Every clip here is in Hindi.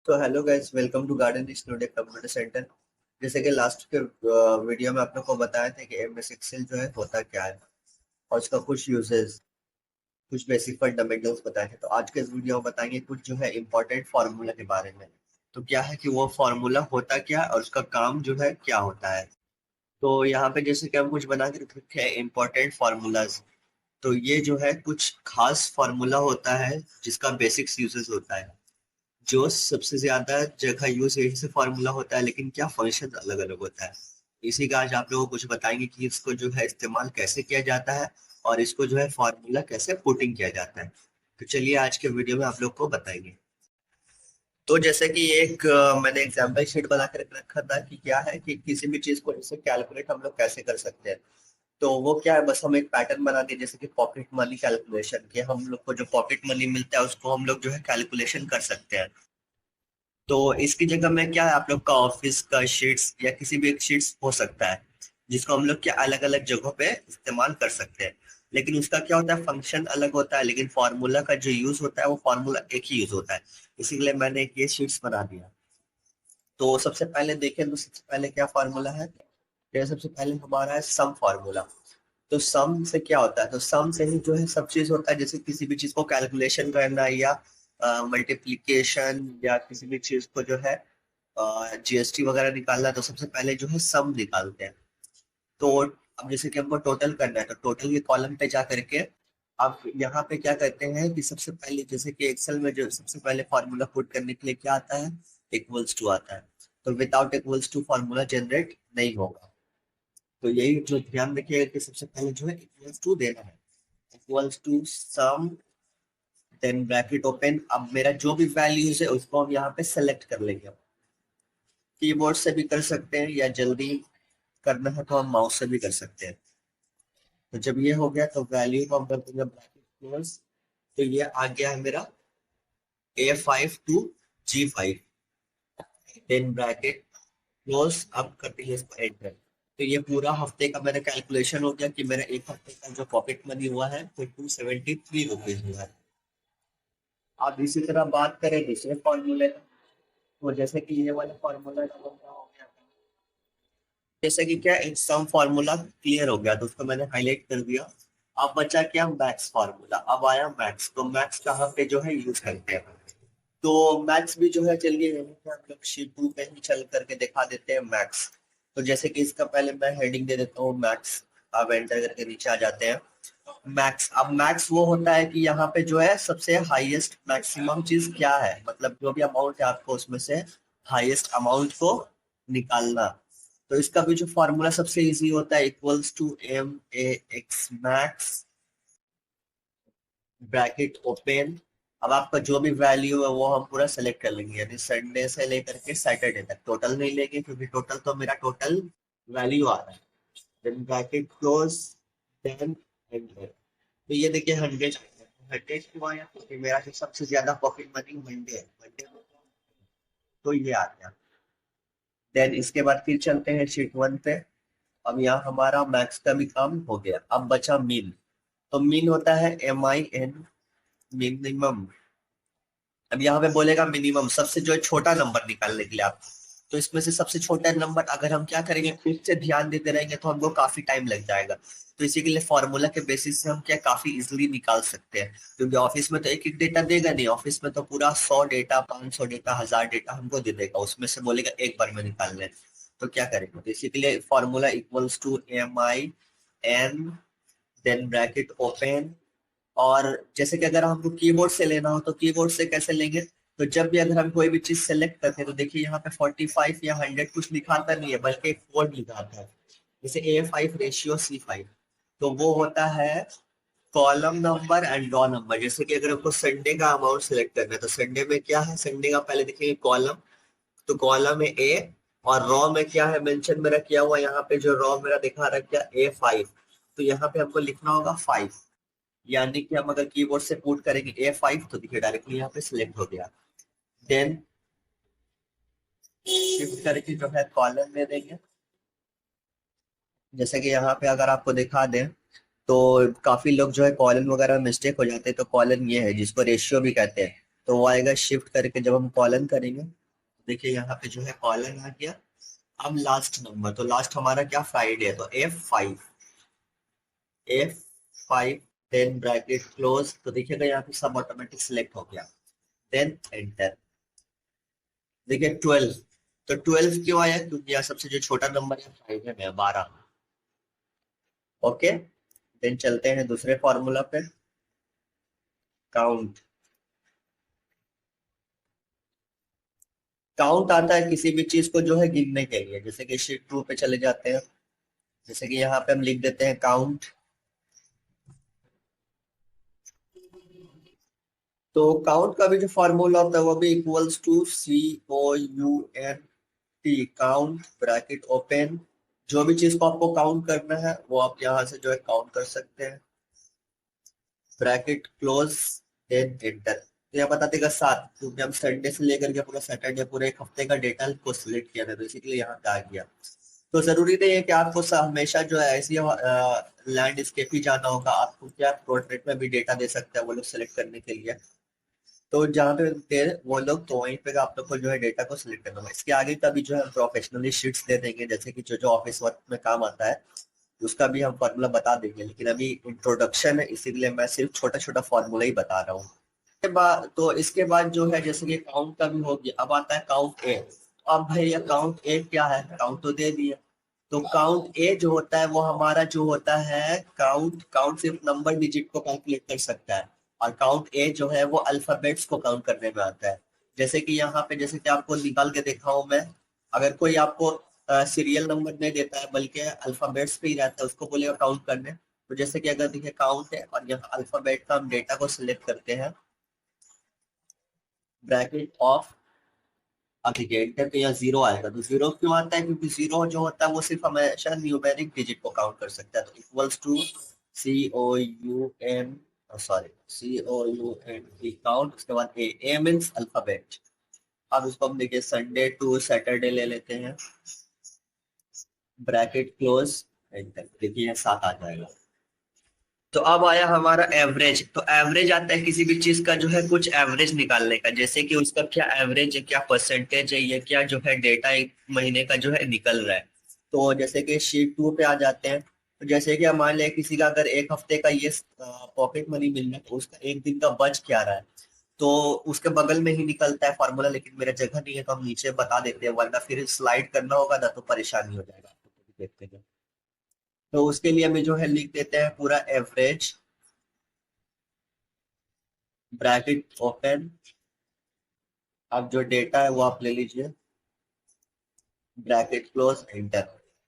तो hello guys, welcome to garden studio computer center. जैसे कि लास्ट के वीडियो में आप लोग को बताया था कि एमएस एक्सेल जो है होता क्या है और उसका कुछ यूजेस, कुछ बेसिक फंडामेंटल्स बताए थे। तो आज के इस वीडियो में बताएंगे कुछ जो है इंपॉर्टेंट फार्मूला के बारे में। तो क्या है कि वो फार्मूला होता क्या है और उसका काम जो है क्या होता है। तो यहाँ पे जैसे कि हम कुछ बना के रखे हैं इंपॉर्टेंट फार्मूलाज। तो ये जो है कुछ खास फार्मूला होता है जिसका बेसिक्स यूजेस होता है, जो सबसे ज्यादा जगह यूज यही से फॉर्मूला होता है, लेकिन क्या फंक्शन अलग अलग होता है। इसी का आज आप लोगों को कुछ बताएंगे कि इसको जो है इस्तेमाल कैसे किया जाता है और इसको जो है फॉर्मूला कैसे पुटिंग किया जाता है। तो चलिए आज के वीडियो में आप लोग को बताएंगे। तो जैसे कि एक मैंने एग्जाम्पल शीट बना कर रखा था कि क्या है कि किसी भी चीज को जैसे कैलकुलेट हम लोग कैसे कर सकते हैं। तो वो क्या है, बस हम एक पैटर्न बना दिए जैसे कि पॉकेट मनी कैलकुलेशन के, हम लोग को जो पॉकेट मनी मिलता है उसको हम लोग जो है कैलकुलेशन कर सकते हैं। तो इसकी जगह में क्या है, आप लोग का ऑफिस का शीट्स या किसी भी एक शीट्स हो सकता है जिसको हम लोग क्या अलग अलग जगहों पे इस्तेमाल कर सकते हैं। लेकिन उसका क्या होता है, फंक्शन अलग होता है, लेकिन फॉर्मूला का जो यूज होता है वो फॉर्मूला एक ही यूज होता है। इसीलिए मैंने एक ये शीट्स बना दिया। तो सबसे पहले देखें तो सबसे पहले क्या फॉर्मूला है। ये सबसे पहले हमारा है सम फॉर्मूला। तो सम से क्या होता है, तो सम से ही जो है सब चीज होता है। जैसे किसी भी चीज को कैलकुलेशन करना या मल्टीप्लीकेशन या किसी भी चीज को जो है जीएसटी वगैरह निकालना, तो सबसे पहले जो है सम निकालते हैं। तो अब जैसे कि हमको टोटल करना है तो टोटल के कॉलम पे जा करके अब यहाँ पे क्या करते हैं कि सबसे पहले जैसे कि एक्सेल में जो सबसे पहले फॉर्मूला पुट करने के लिए क्या आता है, इक्वल्स टू आता है। तो without equals to formula generate नहीं होगा। तो यही जो ध्यान रखिएगा कि सबसे पहले जो है इक्वल्स टू देना है। Equals to sum, then bracket open. अब मेरा जो भी वैल्यूज है उसको हम यहाँ पे सेलेक्ट कर लेंगे। कीबोर्ड से भी कर सकते हैं या जल्दी करना है तो हम माउस से भी कर सकते हैं। तो जब ये हो गया तो वैल्यू को हम कर देंगे ब्रैकेट क्लोज। तो ये आ गया है मेरा A5 to G5, then bracket close. अब कर देंगे इसको एंटर। तो ये पूरा हफ्ते का मेरा कैलकुलेशन हो गया कि मेरा एक हफ्ते का जो पॉकेट मनी हुआ है वो 273 रुपीज हुआ है। अब इसी तरह बात करें दूसरे फॉर्मूले का, तो जैसे कि ये वाला फॉर्मूला का क्या हो गया, जैसे कि क्या सम फार्मूला क्लियर हो गया तो उसको मैंने हाईलाइट कर दिया। अब बचा क्या, मैक्स फार्मूला। अब आया मैक्स, तो मैक्स कहाँ पे जो है यूज करते हैं। तो मैक्स भी जो है, चलिए हम लोग शीट 2 पे ही चल करके दिखा देते हैं मैक्स। तो जैसे कि इसका पहले मैं हेडिंग दे देता हूँ मैक्स। अब एंटर करके नीचे आ जाते हैं। मैक्स, अब मैक्स वो होता है कि यहाँ पे जो है सबसे हाईएस्ट मैक्सिमम चीज क्या है, मतलब जो भी अमाउंट है आपको उसमें से हाईएस्ट अमाउंट को निकालना। तो इसका भी जो फॉर्मूला सबसे इजी होता है, equals to M A X max, bracket open. अब आपका जो भी वैल्यू है वो हम पूरा सेलेक्ट कर लेंगे, यानी संडे से लेकर के सैटरडे तक। टोटल नहीं लेंगे क्योंकि टोटल तो मेरा टोटल वैल्यू आ रहा है। Then bracket close, then enter. तो ये देखिए 100 क्यों आया, क्योंकि मेरा जो सबसे ज्यादा पॉकेट मनी मंडे है, मंडे तो ये आ गया। देन इसके बाद फिर चलते हैं शीट 1 पे। अब यहाँ हमारा मैक्स का भी काम हो गया, अब बचा मीन। तो मीन होता है MIN, मिनिमम। अब यहाँ पे बोलेगा मिनिमम, सबसे जो है छोटा नंबर निकालने के लिए आप। तो इसमें से सबसे छोटा नंबर अगर हम क्या करेंगे, खुद से ध्यान देते रहेंगे तो हमको काफी टाइम लग जाएगा। तो इसी के लिए फॉर्मूला के बेसिस से हम क्या काफी इजिली निकाल सकते हैं, क्योंकि ऑफिस में तो एक एक डेटा देगा नहीं। ऑफिस में तो पूरा 100 डेटा, 500 डेटा, 1000 डेटा हमको दे देगा, उसमें से बोलेगा एक बार में निकाल लें। तो क्या करेंगे, तो इसी के लिए formula equals to MIN, then bracket open. और जैसे कि अगर हमको कीबोर्ड से लेना हो तो कीबोर्ड से कैसे लेंगे, तो जब भी अगर हम कोई भी चीज सेलेक्ट करते हैं तो देखिए यहाँ पे 45 या 100 कुछ लिखाता नहीं है, बल्कि एक कोड लिखाता है, जैसे A5:C5। तो वो होता है column number and raw number. जैसे कि अगर आपको संडे का अमाउंट सेलेक्ट करना है तो संडे में क्या है, संडे का पहले देखेंगे कॉलम। तो कॉलम है A, और रॉ में क्या है मेंशन मेरा किया हुआ, यहाँ पे जो रॉ मेरा दिखा रखा है A5। तो यहाँ पे हमको लिखना होगा 5, यानी कि हम अगर कीबोर्ड से पुट करेंगे A5 तो देखिए डायरेक्टली यहाँ पे सिलेक्ट हो गया। देन शिफ्ट करके जो है कॉलम में देंगे। जैसे कि यहाँ पे अगर आपको दिखा दें तो काफी लोग जो है कॉलन वगैरह मिस्टेक हो जाते हैं, तो कॉलन ये है जिसको रेशियो भी कहते हैं। तो वो आएगा शिफ्ट करके जब हम कॉलन करेंगे, देखिए यहाँ पे जो है कॉलन आ गया। अब लास्ट नंबर, तो लास्ट हमारा क्या फ्राइडे है, तो F5, F5, then bracket close, तो देखिएगा यहाँ पे सब ऑटोमेटिक सिलेक्ट हो गया, देन एंटर। देखिए 12, तो 12 क्यों आया, क्योंकि यहाँ सबसे जो छोटा नंबर है 5 है, मैं 12। ओके, देन चलते हैं दूसरे फॉर्मूला पे, काउंट। काउंट आता है किसी भी चीज को जो है गिनने के लिए, जैसे कि शीट 2 पे चले जाते हैं, जैसे कि यहाँ पे हम लिख देते हैं काउंट। तो काउंट का भी जो फॉर्मूला होता है वो भी equals to COUNT, count bracket open. जो भी चीज को आपको काउंट करना है वो आप यहाँ से जो है काउंट कर सकते हैं, ब्रैकेट क्लोज, देन एंटर। तो यहाँ बता देगा 7, क्योंकि हम संडे से लेकर के पूरा सैटरडे, पूरे एक हफ्ते का डेटा को सिलेक्ट किया था, तो इसीलिए यहाँ पे आ गया। तो जरूरी नहीं है कि आपको हमेशा जो है ऐसी लैंडस्केप ही जाना होगा, आपको क्या पोर्ट्रेट में भी डेटा दे सकते हैं वो लोग सिलेक्ट करने के लिए। तो जहाँ पे दे वो लोग, तो वहीं पे आप लोग को जो है डेटा को सिलेक्ट करना होगा। इसके आगे का भी जो है प्रोफेशनली शीट्स दे देंगे, जैसे कि जो जो ऑफिस वर्क में काम आता है उसका भी हम फॉर्मूला बता देंगे, लेकिन अभी इंट्रोडक्शन है इसीलिए मैं सिर्फ छोटा छोटा फॉर्मूला ही बता रहा हूँ। के बाद, तो इसके बाद जो है जैसे कि काउंट का भी हो गया, अब आता है काउंट ए। अब भैया काउंट ए क्या है, काउंट तो दे दिया। तो काउंट ए जो होता है वो हमारा जो होता है काउंट, काउंट सिर्फ नंबर डिजिट को कैलकुलेट कर सकता है, और काउंट ए जो है वो अल्फाबेट्स को काउंट करने में आता है। जैसे कि यहाँ पे, जैसे कि आपको निकाल के देखा हूं मैं, अगर कोई आपको सीरियल नंबर नहीं देता है बल्कि अल्फाबेट्स पे ही रहता है, उसको बोलेगा काउंट करने। तो जैसे कि अगर देखिए काउंट है और यहाँ अल्फाबेट का हम डेटा को सिलेक्ट करते हैं, ब्रैकेट ऑफ, अब देखिए एंटर, तो यहाँ जीरो आएगा। तो जीरो क्यों आता है, क्योंकि जीरो जो होता है वो सिर्फ हमेशा न्यूमेरिक डिजिट को काउंट कर सकता है। तो equals to COUN, sorry, COUNT count, उसके बाद ए मीन्स अल्फाबेट। अब इसको हम देखिए संडे टू सैटरडे ले लेते हैं, ब्रैकेट क्लोज, एंटर। देखिए 7 आ जाएगा। तो अब आया हमारा एवरेज। तो एवरेज आता है किसी भी चीज का जो है कुछ एवरेज निकालने का, जैसे कि उसका क्या एवरेज है, क्या परसेंटेज है, या क्या जो है डेटा एक महीने का जो है निकल रहा है। तो जैसे कि शीट 2 पे आ जाते हैं, तो जैसे कि मान लिया किसी का अगर एक हफ्ते का ये पॉकेट मनी मिल रहा है, तो उसका एक दिन का बच क्या रहा है, तो उसके बगल में ही निकलता है फॉर्मूला, लेकिन मेरा जगह नहीं है तो हम नीचे बता देते हैं, वरना फिर स्लाइड करना होगा ना तो परेशानी हो जाएगा। देखते हैं, तो उसके लिए हमें जो है लिख देते हैं पूरा एवरेज, ब्रैकेट ओपन। अब जो डेटा है वो आप ले लीजिए, ब्रैकेट क्लोज, एंटर।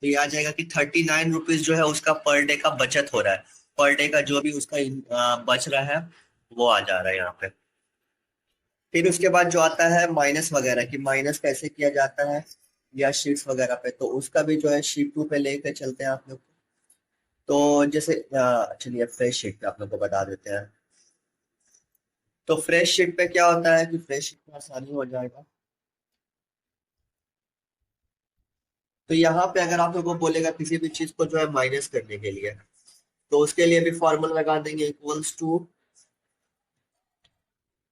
तो ये आ जाएगा कि 39 रुपीज जो है उसका पर डे का बचत हो रहा है, पर डे का जो भी उसका बच रहा है वो आ जा रहा है यहाँ पे। फिर उसके बाद जो आता है माइनस वगैरह, कि माइनस कैसे किया जाता है या शीट्स वगैरह पे, तो उसका भी जो है शीट 2 पे लेके चलते हैं आप लोग। तो जैसे चलिए फ्रेश शीट पे आप लोग को बता देते हैं। तो फ्रेश शीट पे क्या होता है कि फ्रेश शीट में आसानी हो जाएगा। तो यहाँ पे अगर आप लोगों को बोलेगा किसी भी चीज को जो है माइनस करने के लिए, तो उसके लिए भी फॉर्मूला लगा देंगे, इक्वल्स टू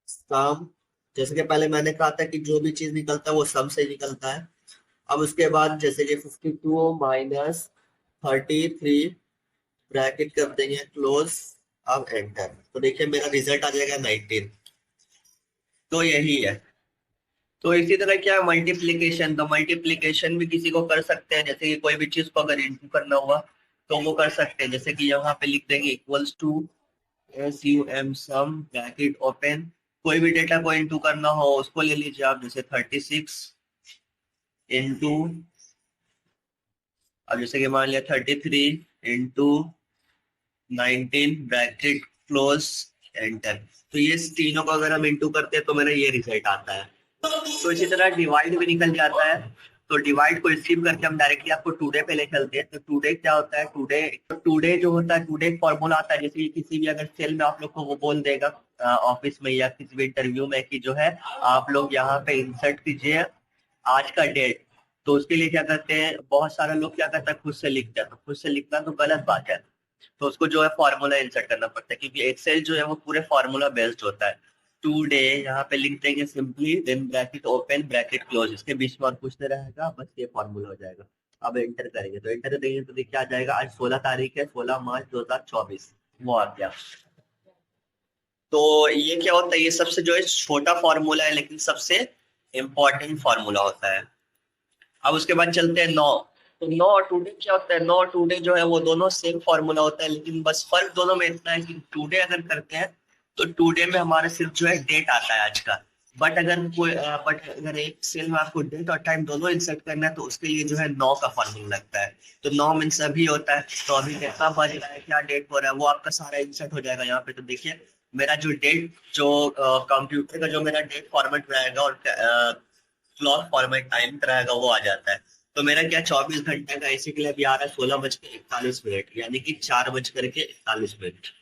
सम। जैसे कि पहले मैंने कहा था कि जो भी चीज निकलता है वो सम से निकलता है। अब उसके बाद जैसे कि 52 माइनस 33, ब्रैकेट कर देंगे क्लोज, अब एंटर। तो देखिए मेरा रिजल्ट आ जाएगा 19। तो यही है। तो इसी तरह क्या मल्टीप्लीकेशन, तो मल्टीप्लीकेशन भी किसी को कर सकते हैं, जैसे कि कोई भी चीज को अगर इंटू करना हुआ तो वो कर सकते हैं, जैसे कि यहाँ पे लिख देंगे equals to SUM sum, bracket open. कोई भी डेटा को इंटू करना हो उसको ले लीजिए आप, जैसे 36 इंटू, अब जैसे कि मान लिया 33 इंटू 19, ब्रैकेट क्लोज, एंटर। तो ये तीनों को अगर हम इंटू करते हैं तो मेरा ये रिजल्ट आता है। तो इसी तरह डिवाइड भी निकल जाता है। तो डिवाइड को स्किप करके हम डायरेक्टली आपको टुडे पे ले चलते हैं। तो टुडे क्या होता है, टुडे, तो टुडे जो होता है, टुडे फॉर्मूला आता है, जैसे कि किसी भी अगर सेल में आप लोग को वो बोल देगा ऑफिस में या किसी भी इंटरव्यू में कि जो है आप लोग यहाँ पे इंसर्ट कीजिए आज का डेट। तो उसके लिए क्या करते हैं, बहुत सारे लोग क्या करते हैं खुद से लिखते हैं, तो खुद से लिखना तो गलत बात है। तो उसको जो है फॉर्मूला इंसर्ट करना पड़ता है, क्योंकि एक्सेल जो है वो पूरे फॉर्मूला बेस्ड होता है। टुडे यहाँ पे लिख देंगे simply, then bracket open bracket close, इसके बीच में और कुछ नहीं रहेगा, बस ये फॉर्मूला हो जाएगा। अब एंटर करेंगे तो एंटर देंगे तो देखिए आ जाएगा, आज 16 तारीख है, 16 मार्च 2024 वो आ गया। तो ये क्या होता है, ये सबसे जो है छोटा फॉर्मूला है लेकिन सबसे इम्पोर्टेंट फॉर्मूला होता है। अब उसके बाद चलते हैं 9। तो 9 और टुडे क्या होता है, 9 और टुडे जो है वो दोनों सेम फॉर्मूला होता है, लेकिन बस फर्क दोनों में इतना है कि टुडे अगर करते हैं तो टुडे में हमारे सिर्फ जो है डेट आता है आज का। बट अगर एक सेल में आपको डेट और टाइम दोनों इंसर्ट करना है तो उसके लिए जो है 9 का फॉर्मूला लगता है। तो 9 मीन्स अभी होता है, तो अभी कितना बज रहा है, क्या डेट हो रहा है, वो आपका सारा इंसर्ट हो जाएगा यहाँ पे। तो देखिए मेरा जो डेट, जो कंप्यूटर का जो मेरा डेट फॉर्मेट रहेगा और क्लॉक फॉर्मेट टाइम रहेगा वो आ जाता है। तो मेरा क्या 24 घंटे का इसी के लिए अभी आ रहा है 16:41, यानी कि 4:41।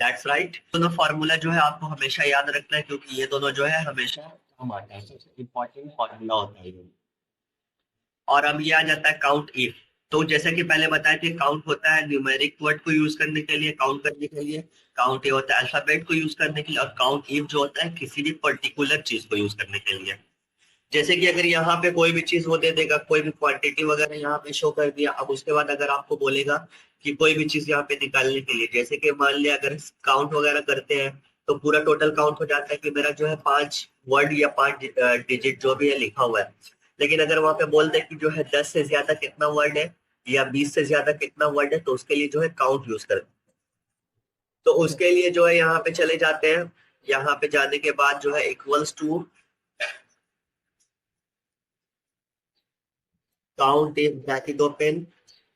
That's right. दोनों फॉर्मूला जो है आपको हमेशा याद रखना है, क्योंकि ये दोनों जो है हमेशा काम आता है, सबसे इम्पोर्टेंट फॉर्मूला होता है ये। और अब ये आ जाता है काउंट इफ। तो जैसा कि पहले बताया कि काउंट होता है न्यूमेरिक वर्ड को यूज करने के लिए, काउंट करने के लिए। काउंट ए होता है अल्फाबेट को यूज करने के लिए, और काउंट इफ जो होता है किसी भी पर्टिकुलर चीज को यूज करने के लिए। जैसे कि अगर यहाँ पे कोई भी चीज वो दे देगा, कोई भी क्वांटिटी वगैरह यहाँ पे शो कर दिया, अब उसके बाद अगर आपको बोलेगा कि कोई भी चीज यहाँ पे निकालने के लिए, जैसे कि मान लिया अगर काउंट वगैरह करते हैं तो पूरा टोटल काउंट हो जाता है कि मेरा जो है 5 वर्ड या 5 डिजिट जो भी है लिखा हुआ है। लेकिन अगर वहां पे बोल दे कि जो है 10 से ज्यादा कितना वर्ड है या 20 से ज्यादा कितना वर्ड है, तो उसके लिए जो है काउंट यूज कर। तो उसके लिए जो है यहाँ पे चले जाते हैं, यहाँ पे जाने के बाद जो है equals to count if bracket open.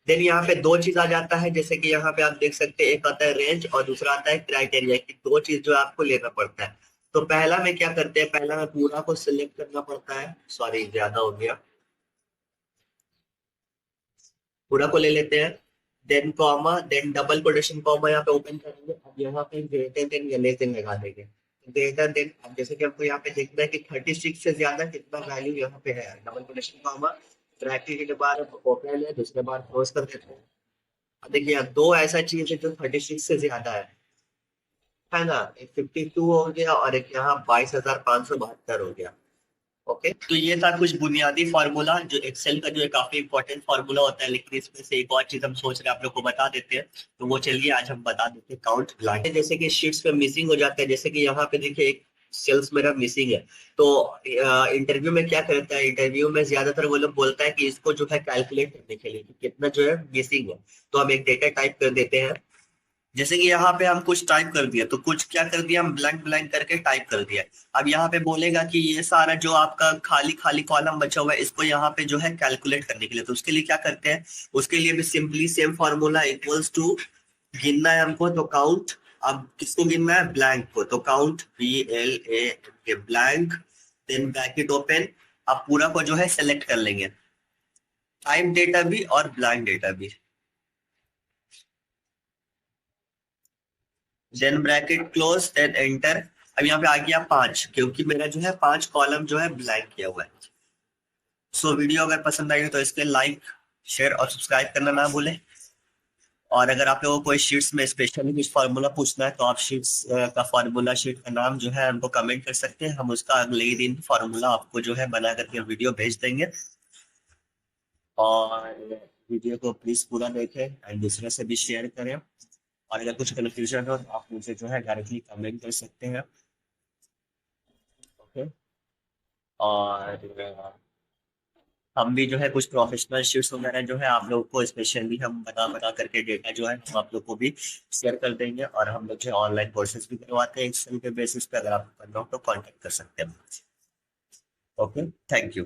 Then यहाँ पे दो चीज आ जाता है, जैसे कि यहाँ पे आप देख सकते हैं, एक आता है रेंज और दूसरा आता है क्राइटेरिया, की दो चीज जो आपको लेना पड़ता है। तो पहला में क्या करते हैं, पहला में पूरा को सिलेक्ट करना पड़ता है, सॉरी ज्यादा हो गया, पूरा को ले लेते हैं। Then comma, then double quotation comma यहाँ पे ओपन करेंगे। अब यहाँ पे ग्रेटर देन या लेस देन लगा देंगे। ग्रेटर देन, अब जैसे कि हमको यहाँ पे देखना है कि 36 से ज्यादा कितना वैल्यू यहाँ पे है, डबल कोटेशन कॉमा, ब्रैकेट के बाद ओपन है, दूसरे बार क्लोज कर देते हैं। अब देखिए यहाँ दो ऐसा चीज है जो 36 से ज्यादा है ना, एक 52 हो गया और एक यहाँ 22,572 हो गया। ओके, तो ये था कुछ बुनियादी फार्मूला जो एक्सेल का जो है काफी इंपॉर्टेंट फार्मूला होता है, लेकिन इसमें से एक और चीज हम सोच रहे हैं आप लोग को बता देते हैं। तो वो चलिए आज हम बता देते हैं, काउंट ब्लैंक। जैसे कि शीट्स पे मिसिंग हो जाता है, जैसे कि यहाँ पे देखिए एक सेल्स मेरा मिसिंग है। तो इंटरव्यू में क्या करता है, इंटरव्यू में ज्यादातर वो लोग बोलता है कि इसको जो है कैलकुलेट करने के लिए कि कितना जो है मिसिंग है। तो हम एक डेटा टाइप कर देते हैं, जैसे कि यहाँ पे हम कुछ टाइप कर दिया, तो कुछ क्या कर दिया, हम ब्लैंक ब्लैंक करके टाइप कर दिया। अब यहाँ पे बोलेगा कि ये सारा जो आपका खाली खाली कॉलम बचा हुआ है इसको यहाँ पे जो है कैलकुलेट करने के लिए, तो उसके लिए क्या करते हैं, उसके लिए भी simply same formula, equals to गिनना है हमको तो काउंट। अब किसको गिनना है, ब्लैंक को, तो count BLA blank, then bracket open. अब पूरा को जो है सेलेक्ट कर लेंगे, टाइप डेटा भी और ब्लैंक डेटा भी, then bracket close, then enter. अब यहाँ पे आ गया 5, क्योंकि मेरा जो है 5 कॉलम जो है ब्लैंक किया हुआ है। सो वीडियो अगर पसंद आई हो तो इसके लाइक शेयर और सब्सक्राइब करना ना भूलें। और अगर आप लोगों को कोई शीट्स में स्पेशली कुछ फार्मूला पूछना है तो आप शीट्स का फार्मूला शीट का नाम जो है हमको कमेंट कर सकते हैं, हम उसका अगले ही दिन फार्मूला आपको जो है बना करके वीडियो भेज देंगे। और वीडियो को प्लीज पूरा देखें एंड दूसरे से भी शेयर करें। और अगर कुछ कन्फ्यूजन हो तो आप मुझे जो है डायरेक्टली कमेंट कर सकते हैं। ओके, और हम भी जो है कुछ प्रोफेशनल शीट्स वगैरह जो है आप लोग को स्पेशली हम बता बता करके डेटा जो है हम आप लोग को भी शेयर कर देंगे। और हम लोग जो है ऑनलाइन कोर्सेज भी करवाते हैं एक्सेल के बेसिस पे, अगर आपको करना हो तो कांटेक्ट कर सकते हैं। Okay, thank you.